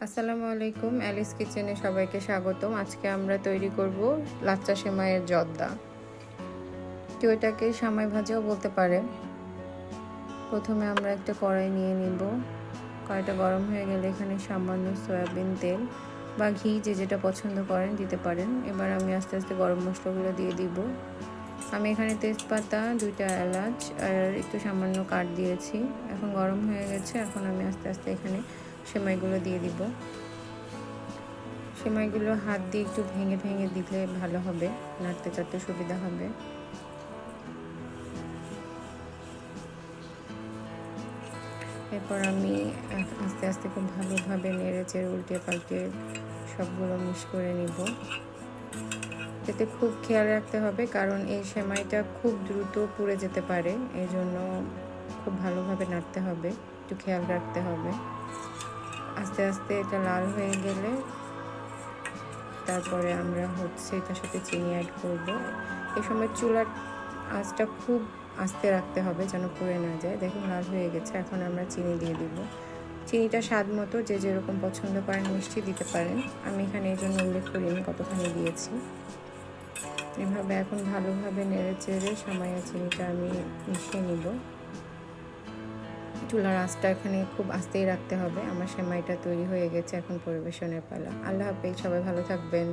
আসসালামু আলাইকুম, অ্যালিস কিচেনে সবাইকে স্বাগতম। আজকে আমরা তৈরি করব লাচ্চা সেমাইয়ের জর্দা। কেউ এটাকে সেমাই ভাজাও বলতে পারে। প্রথমে আমরা একটা কড়াই নিয়ে নিব। কড়াইটা গরম হয়ে গেলে এখানে সামান্য সয়াবিন তেল বা ঘি যে যেটা পছন্দ করেন দিতে পারেন। এবার আমি আস্তে আস্তে গরম মশলাগুলো দিয়ে দিব। আমি এখানে তেজপাতা, 2টা এলাচ আর একটু সামান্য কাঠ দিয়েছি। এখন গরম হয়ে গেছে। এখন আমি আস্তে আস্তে এখানে সেমাইগুলো দিয়ে দিব। সেমাইগুলো হাত দিয়ে একটু ভেঙে ভেঙে দিলে ভালো হবে, নাড়তে চাড়তে সুবিধা হবে। এরপর আমি আস্তে আস্তে খুব ভালোভাবে নেড়ে চেড়ে উল্টে পাল্টে সবগুলো মিক্স করে নিব। এতে খুব খেয়াল রাখতে হবে, কারণ এই সেমাইটা খুব দ্রুত পুড়ে যেতে পারে, এই জন্য খুব ভালোভাবে নাড়তে হবে, একটু খেয়াল রাখতে হবে। আস্তে আস্তে এটা লাল হয়ে গেলে তারপরে আমরা এটার সাথে চিনি অ্যাড করব। এই সময় চুলার আঁচটা খুব আস্তে রাখতে হবে যেন পুড়ে না যায়। দেখুন লাল হয়ে গেছে। এখন আমরা চিনি দিয়ে দিব। চিনিটা স্বাদ মতো যে যেরকম পছন্দ করেন মিষ্টি দিতে পারেন। আমি এখানে এই জন্য উল্লেখ করিনি কতখানি দিয়েছি। এভাবে এখন ভালোভাবে নেড়ে চেড়ে সেমাইয়ের চিনিটা আমি মিশিয়ে নিব। চুলার আঁচটা এখানে খুব আস্তেই রাখতে হবে। আমার সেমাইটা তৈরি হয়ে গেছে। এখন পরিবেশনের পালা। আল্লাহ হাফেজ, সবাই ভালো থাকবেন।